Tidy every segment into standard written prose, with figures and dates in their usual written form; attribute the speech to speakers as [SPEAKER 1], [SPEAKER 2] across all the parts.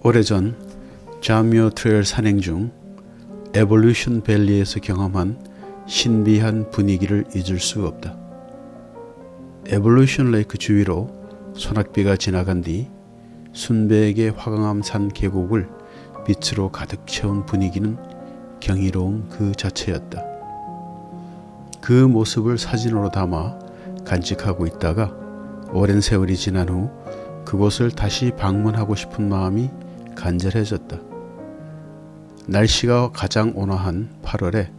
[SPEAKER 1] 오래전 자뮤어 트레일 산행 중 에볼루션 밸리에서 경험한 신비한 분위기를 잊을 수 없다. 에볼루션 레이크 주위로 소낙비가 지나간 뒤 순백의 화강암 산 계곡을 빛으로 가득 채운 분위기는 경이로움 그 자체였다. 그 모습을 사진으로 담아 간직하고 있다가 오랜 세월이 지난 후 그곳을 다시 방문하고 싶은 마음이 간절해졌다. 날씨가 가장 온화한 8월에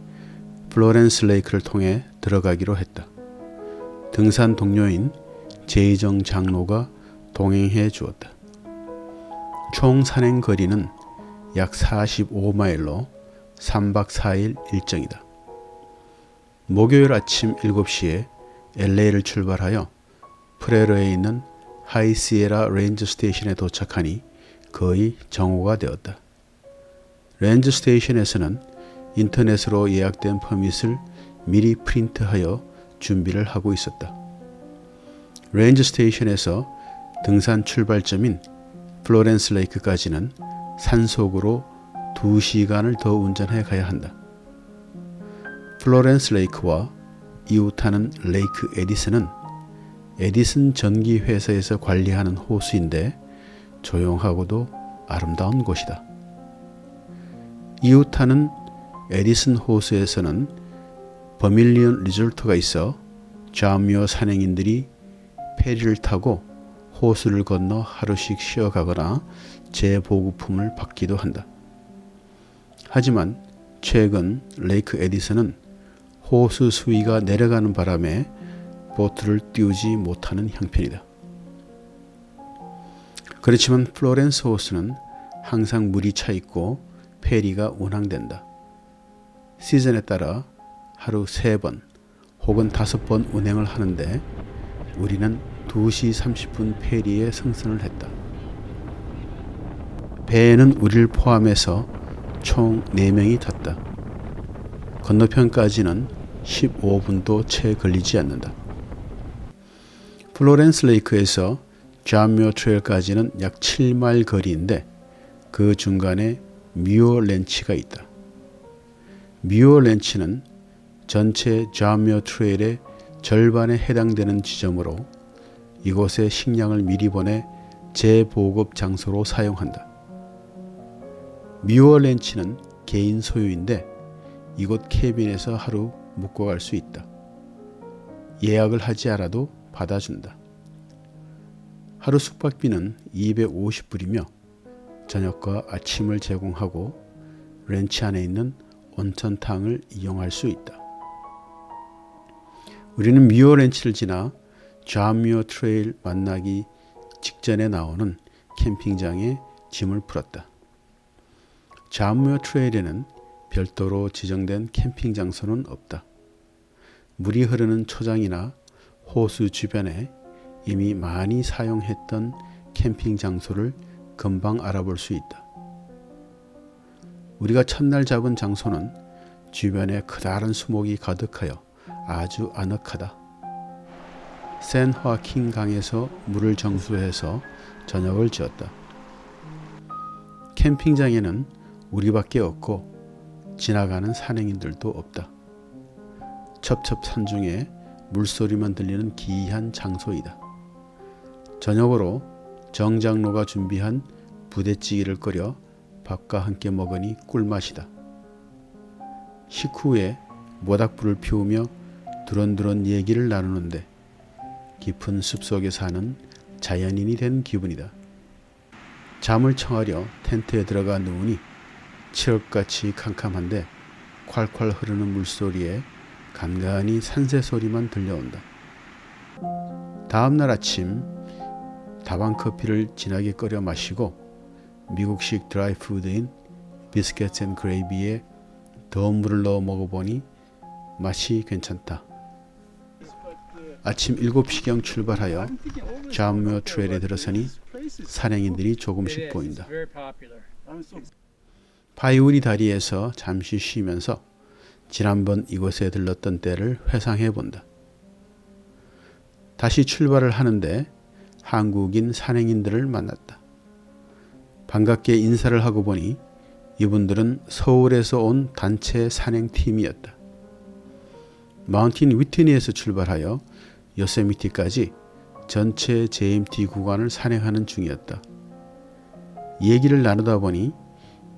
[SPEAKER 1] 플로렌스 레이크를 통해 들어가기로 했다. 등산 동료인 제이정 장로가 동행해 주었다. 총 산행 거리는 약 45마일로 3박 4일 일정이다. 목요일 아침 7시에 LA를 출발하여 프레러에 있는 하이시에라 레인저 스테이션에 도착하니 거의 정오가 되었다. 레인저 스테이션에서는 인터넷으로 예약된 퍼밋을 미리 프린트하여 준비를 하고 있었다. 레인저 스테이션에서 등산 출발점인 플로렌스 레이크까지는 산속으로 2시간을 더 운전해 가야 한다. 플로렌스 레이크와 이웃하는 레이크 에디슨은 에디슨 전기회사에서 관리하는 호수인데 조용하고도 아름다운 곳이다. 이웃하는 에디슨 호수에서는 버밀리언 리조트가 있어 자뮤어 산행인들이 페리를 타고 호수를 건너 하루씩 쉬어가거나 재보급품을 받기도 한다. 하지만 최근 레이크 에디슨은 호수 수위가 내려가는 바람에 보트를 띄우지 못하는 형편이다. 그렇지만 플로렌스 호수는 항상 물이 차 있고 페리가 운항된다. 시즌에 따라 하루 3번 혹은 5번 운행을 하는데 우리는 2시 30분 페리에 승선을 했다. 배에는 우리를 포함해서 총 4명이 탔다. 건너편까지는 15분도 채 걸리지 않는다. 플로렌스 레이크에서 자뮤어 트레일까지는 약 7마일 거리인데 그 중간에 뮤어 렌치가 있다. 뮤어 렌치는 전체 자뮤어 트레일의 절반에 해당되는 지점으로 이곳에 식량을 미리 보내 재보급 장소로 사용한다. 뮤어 렌치는 개인 소유인데 이곳 캐빈에서 하루 묵고 갈 수 있다. 예약을 하지 않아도 받아준다. 하루 숙박비는 250불이며 저녁과 아침을 제공하고 렌치 안에 있는 온천탕을 이용할 수 있다. 우리는 뮤어 렌치를 지나 자뮤어 트레일 만나기 직전에 나오는 캠핑장에 짐을 풀었다. 자뮤어 트레일에는 별도로 지정된 캠핑 장소는 없다. 물이 흐르는 초장이나 호수 주변에 이미 많이 사용했던 캠핑 장소를 금방 알아볼 수 있다. 우리가 첫날 잡은 장소는 주변에 커다란 수목이 가득하여 아주 아늑하다. 샌 호아킨 강에서 물을 정수해서 저녁을 지었다. 캠핑장에는 우리밖에 없고 지나가는 산행인들도 없다. 첩첩산 중에 물소리만 들리는 기이한 장소이다. 저녁으로 정장로가 준비한 부대찌개를 끓여 밥과 함께 먹으니 꿀맛이다. 식후에 모닥불을 피우며 두런두런 얘기를 나누는데 깊은 숲속에 사는 자연인이 된 기분이다. 잠을 청하려 텐트에 들어가 누우니 칠흑같이 캄캄한데 콸콸 흐르는 물소리에 간간히 산새 소리만 들려온다. 다음날 아침 다방 커피를 진하게 끓여 마시고 미국식 드라이푸드인 비스켓 앤 그레이비에 더 물을 넣어 먹어보니 맛이 괜찮다. 아침 7시경 출발하여 자뮤어 트레일에 들어서니 산행인들이 조금씩 보인다. 파이우리 다리에서 잠시 쉬면서 지난번 이곳에 들렀던 때를 회상해 본다. 다시 출발을 하는데 한국인 산행인들을 만났다. 반갑게 인사를 하고 보니 이분들은 서울에서 온 단체 산행팀이었다. 마운틴 위트니에서 출발하여 요세미티까지 전체 JMT 구간을 산행하는 중이었다. 얘기를 나누다 보니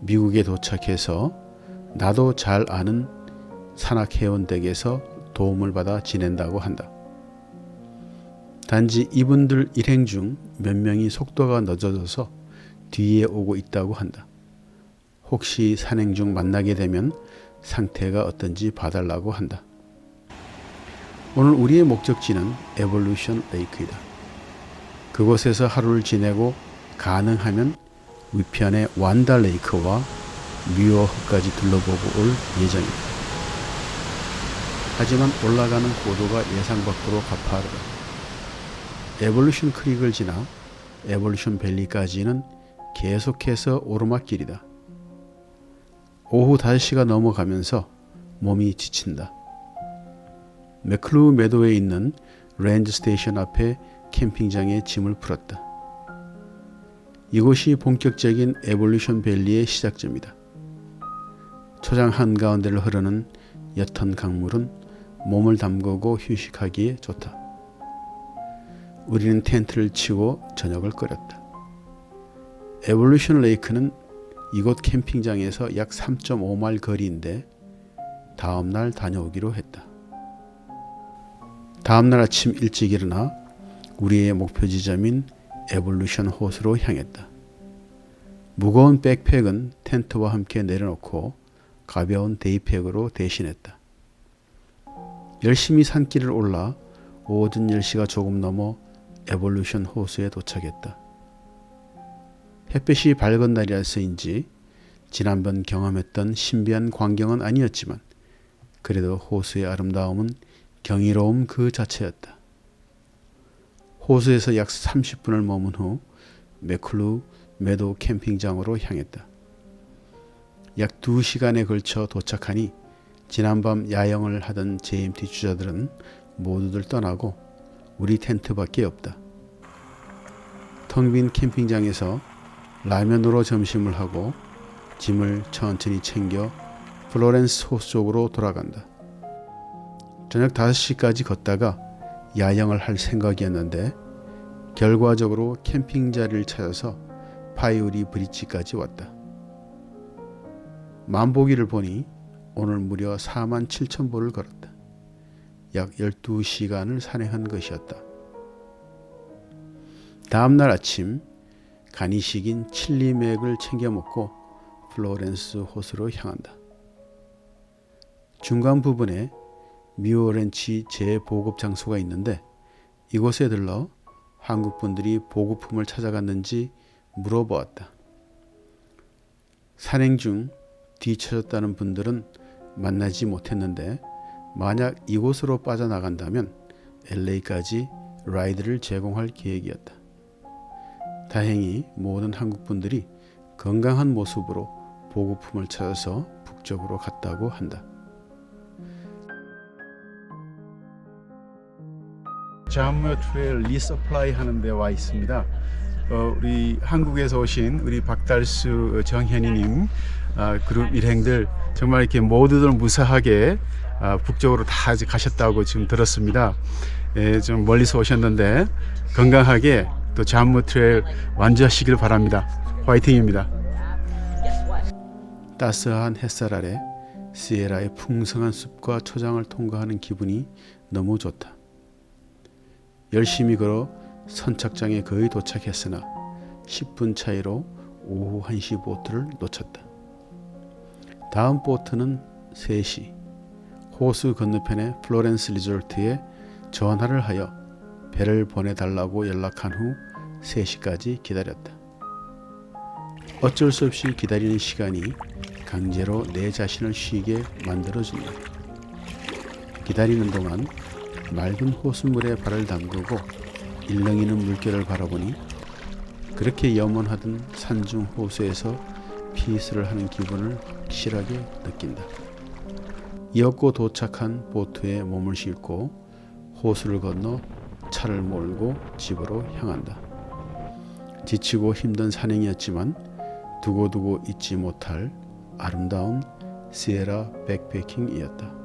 [SPEAKER 1] 미국에 도착해서 나도 잘 아는 산악회원 댁에서 도움을 받아 지낸다고 한다. 단지 이분들 일행 중 몇 명이 속도가 늦어져서 뒤에 오고 있다고 한다. 혹시 산행 중 만나게 되면 상태가 어떤지 봐달라고 한다. 오늘 우리의 목적지는 에볼루션 레이크이다. 그곳에서 하루를 지내고 가능하면 위편의 완다 레이크와 뮤어까지 둘러보고 올 예정이다. 하지만 올라가는 고도가 예상 밖으로 가파르다. 에볼루션 크릭을 지나 에볼루션 밸리까지는 계속해서 오르막길이다. 오후 5시가 넘어가면서 몸이 지친다. 맥클루 매도에 있는 렌즈 스테이션 앞에 캠핑장에 짐을 풀었다. 이곳이 본격적인 에볼루션 밸리의 시작점이다. 초장 한가운데를 흐르는 옅은 강물은 몸을 담그고 휴식하기에 좋다. 우리는 텐트를 치고 저녁을 끓였다. 에볼루션 레이크는 이곳 캠핑장에서 약 3.5마일 거리인데 다음날 다녀오기로 했다. 다음날 아침 일찍 일어나 우리의 목표 지점인 에볼루션 호수로 향했다. 무거운 백팩은 텐트와 함께 내려놓고 가벼운 데이팩으로 대신했다. 열심히 산길을 올라 오전 10시가 조금 넘어 에볼루션 호수에 도착했다. 햇빛이 밝은 날이라서인지 지난번 경험했던 신비한 광경은 아니었지만 그래도 호수의 아름다움은 경이로움 그 자체였다. 호수에서 약 30분을 머문 후 맥클루 매도 캠핑장으로 향했다. 약 2시간에 걸쳐 도착하니 지난밤 야영을 하던 JMT 주자들은 모두들 떠나고 우리 텐트밖에 없다. 텅 빈 캠핑장에서 라면으로 점심을 하고 짐을 천천히 챙겨 플로렌스 호수 쪽으로 돌아간다. 저녁 5시까지 걷다가 야영을 할 생각이었는데 결과적으로 캠핑 자리를 찾아서 파이오리 브릿지까지 왔다. 만보기를 보니 오늘 무려 47,000보를 걸었다. 약 12시간을 산행한 것이었다. 다음날 아침 간이 식인 칠리맥을 챙겨 먹고 플로렌스 호수로 향한다. 중간 부분에 미오렌치 재보급 장소가 있는데 이곳에 들러 한국 분들이 보급품을 찾아갔는지 물어보았다. 산행 중 뒤처졌다는 분들은 만나지 못했는데 만약 이곳으로 빠져나간다면 LA까지 라이드를 제공할 계획이었다. 다행히 모든 한국 분들이 건강한 모습으로 보급품을 찾아서 북쪽으로 갔다고 한다. 잠무 트레일 리서플라이 하는 데 와 있습니다. 우리 한국에서 오신 우리 박달수 정현이님 그룹 일행들 정말 이렇게 모두들 무사하게 북쪽으로 다 가셨다고 지금 들었습니다. 좀 멀리서 오셨는데 건강하게 또 잠무 트레일 완주하시길 바랍니다. 화이팅입니다. 따스한 햇살 아래 시에라의 풍성한 숲과 초장을 통과하는 기분이 너무 좋다. 열심히 걸어 선착장에 거의 도착했으나 10분 차이로 오후 1시 보트를 놓쳤다. 다음 보트는 3시 호수 건너편의 플로렌스 리조트에 전화를 하여 배를 보내달라고 연락한 후 3시까지 기다렸다. 어쩔 수 없이 기다리는 시간이 강제로 내 자신을 쉬게 만들어준다. 기다리는 동안 맑은 호수물에 발을 담그고 일렁이는 물결을 바라보니 그렇게 염원하던 산중 호수에서 피스를 하는 기분을 확실하게 느낀다. 이었고 도착한 보트에 몸을 싣고 호수를 건너 차를 몰고 집으로 향한다. 지치고 힘든 산행이었지만 두고두고 잊지 못할 아름다운 시에라 백패킹이었다.